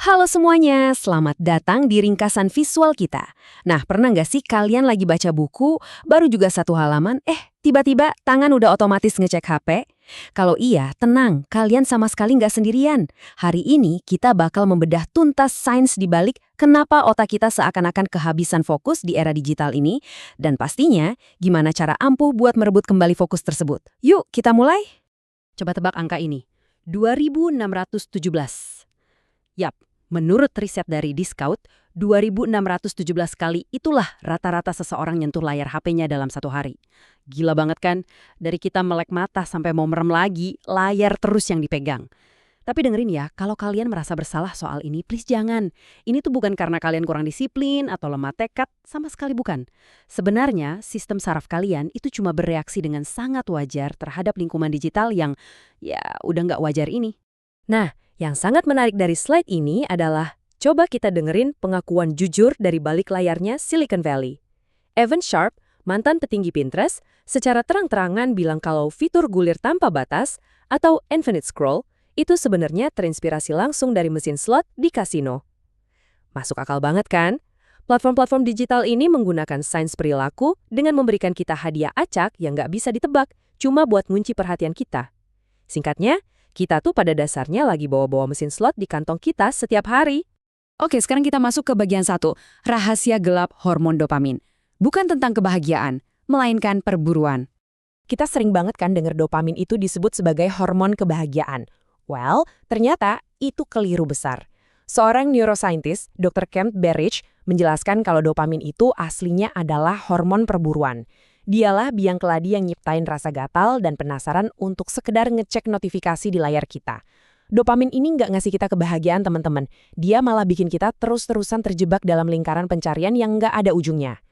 Halo semuanya, selamat datang di ringkasan visual kita. Nah, pernah nggak sih kalian lagi baca buku, baru juga satu halaman, tiba-tiba tangan udah otomatis ngecek HP? Kalau iya, tenang, kalian sama sekali nggak sendirian. Hari ini kita bakal membedah tuntas sains di balik kenapa otak kita seakan-akan kehabisan fokus di era digital ini, dan pastinya gimana cara ampuh buat merebut kembali fokus tersebut. Yuk, kita mulai? Coba tebak angka ini, 2617. Yap, menurut riset dari Discount, 2617 kali itulah rata-rata seseorang nyentuh layar HP-nya dalam satu hari. Gila banget kan? Dari kita melek mata sampai mau merem lagi, layar terus yang dipegang. Tapi dengerin ya, kalau kalian merasa bersalah soal ini, please jangan. Ini tuh bukan karena kalian kurang disiplin atau lemah tekad, sama sekali bukan. Sebenarnya, sistem saraf kalian itu cuma bereaksi dengan sangat wajar terhadap lingkungan digital yang, ya, udah nggak wajar ini. Nah, yang sangat menarik dari slide ini adalah coba kita dengerin pengakuan jujur dari balik layarnya Silicon Valley. Evan Sharp, mantan petinggi Pinterest, secara terang-terangan bilang kalau fitur gulir tanpa batas atau infinite scroll itu sebenarnya terinspirasi langsung dari mesin slot di kasino. Masuk akal banget kan? Platform-platform digital ini menggunakan sains perilaku dengan memberikan kita hadiah acak yang nggak bisa ditebak, cuma buat ngunci perhatian kita. Singkatnya, kita tuh pada dasarnya lagi bawa-bawa mesin slot di kantong kita setiap hari. Oke, sekarang kita masuk ke bagian 1, rahasia gelap hormon dopamin. Bukan tentang kebahagiaan, melainkan perburuan. Kita sering banget kan dengar dopamin itu disebut sebagai hormon kebahagiaan. Well, ternyata itu keliru besar. Seorang neuroscientist, Dr. Kent Berridge, menjelaskan kalau dopamin itu aslinya adalah hormon perburuan. Dialah biang keladi yang nyiptain rasa gatal dan penasaran untuk sekedar ngecek notifikasi di layar kita. Dopamin ini nggak ngasih kita kebahagiaan, teman-teman. Dia malah bikin kita terus-terusan terjebak dalam lingkaran pencarian yang nggak ada ujungnya.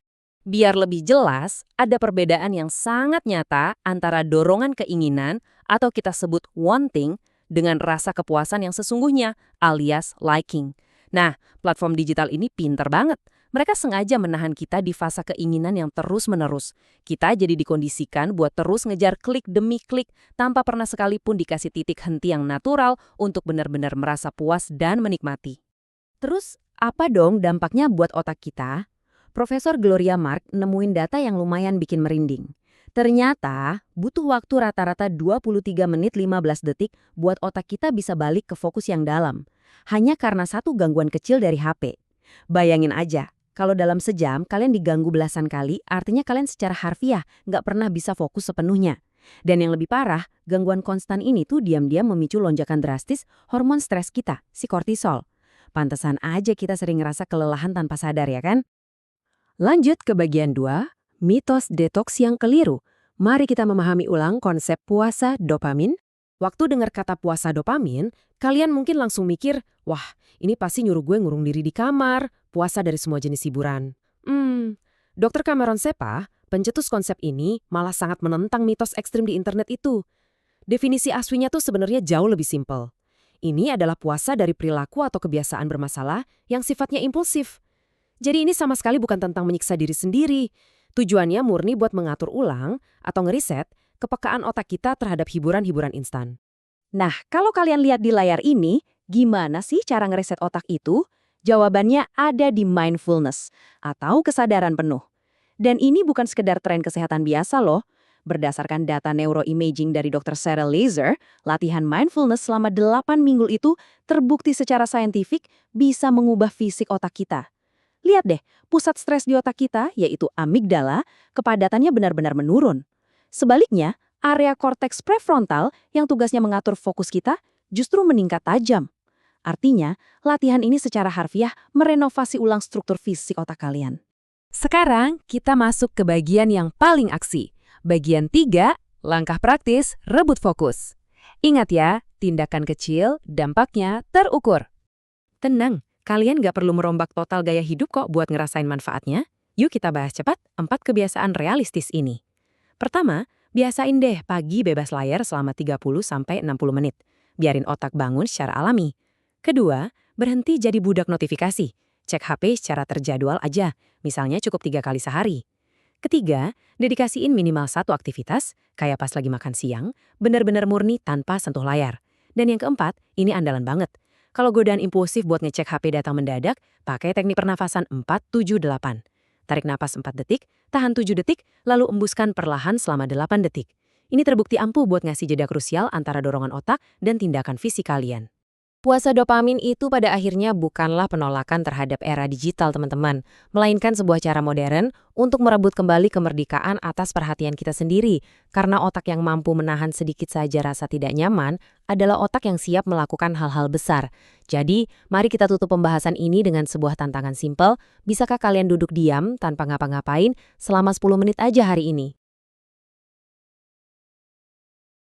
Biar lebih jelas, ada perbedaan yang sangat nyata antara dorongan keinginan atau kita sebut wanting dengan rasa kepuasan yang sesungguhnya, alias liking. Nah, platform digital ini pinter banget. Mereka sengaja menahan kita di fase keinginan yang terus-menerus. Kita jadi dikondisikan buat terus ngejar klik demi klik tanpa pernah sekalipun dikasih titik henti yang natural untuk benar-benar merasa puas dan menikmati. Terus, apa dong dampaknya buat otak kita? Profesor Gloria Mark nemuin data yang lumayan bikin merinding. Ternyata, butuh waktu rata-rata 23 menit 15 detik buat otak kita bisa balik ke fokus yang dalam. Hanya karena satu gangguan kecil dari HP. Bayangin aja, kalau dalam sejam kalian diganggu belasan kali, artinya kalian secara harfiah nggak pernah bisa fokus sepenuhnya. Dan yang lebih parah, gangguan konstan ini tuh diam-diam memicu lonjakan drastis hormon stres kita, si kortisol. Pantesan aja kita sering ngerasa kelelahan tanpa sadar ya kan? Lanjut ke bagian 2, mitos detoks yang keliru. Mari kita memahami ulang konsep puasa dopamin. Waktu dengar kata puasa dopamin, kalian mungkin langsung mikir, wah, ini pasti nyuruh gue ngurung diri di kamar, puasa dari semua jenis hiburan. Dr. Cameron Sepa, pencetus konsep ini, malah sangat menentang mitos ekstrim di internet itu. Definisi aslinya tuh sebenarnya jauh lebih simpel. Ini adalah puasa dari perilaku atau kebiasaan bermasalah yang sifatnya impulsif. Jadi ini sama sekali bukan tentang menyiksa diri sendiri. Tujuannya murni buat mengatur ulang atau ngeriset kepekaan otak kita terhadap hiburan-hiburan instan. Nah, kalau kalian lihat di layar ini, gimana sih cara ngeriset otak itu? Jawabannya ada di mindfulness atau kesadaran penuh. Dan ini bukan sekedar tren kesehatan biasa loh. Berdasarkan data neuroimaging dari Dr. Sarah Laser, latihan mindfulness selama 8 minggu itu terbukti secara saintifik bisa mengubah fisik otak kita. Lihat deh, pusat stres di otak kita, yaitu amigdala, kepadatannya benar-benar menurun. Sebaliknya, area korteks prefrontal yang tugasnya mengatur fokus kita justru meningkat tajam. Artinya, latihan ini secara harfiah merenovasi ulang struktur fisik otak kalian. Sekarang, kita masuk ke bagian yang paling aksi. Bagian 3, langkah praktis, rebut fokus. Ingat ya, tindakan kecil, dampaknya terukur. Tenang. Kalian nggak perlu merombak total gaya hidup kok buat ngerasain manfaatnya. Yuk kita bahas cepat 4 kebiasaan realistis ini. Pertama, biasain deh pagi bebas layar selama 30-60 menit. Biarin otak bangun secara alami. Kedua, berhenti jadi budak notifikasi. Cek HP secara terjadwal aja, misalnya cukup 3 kali sehari. Ketiga, dedikasiin minimal 1 aktivitas, kayak pas lagi makan siang, benar-benar murni tanpa sentuh layar. Dan yang keempat, ini andalan banget. Kalau godaan impulsif buat ngecek HP datang mendadak, pakai teknik pernafasan 4-7-8. Tarik napas 4 detik, tahan 7 detik, lalu embuskan perlahan selama 8 detik. Ini terbukti ampuh buat ngasih jeda krusial antara dorongan otak dan tindakan fisik kalian. Puasa dopamin itu pada akhirnya bukanlah penolakan terhadap era digital, teman-teman, melainkan sebuah cara modern untuk merebut kembali kemerdekaan atas perhatian kita sendiri. Karena otak yang mampu menahan sedikit saja rasa tidak nyaman adalah otak yang siap melakukan hal-hal besar. Jadi, mari kita tutup pembahasan ini dengan sebuah tantangan simpel. Bisakah kalian duduk diam tanpa ngapa-ngapain selama 10 menit aja hari ini?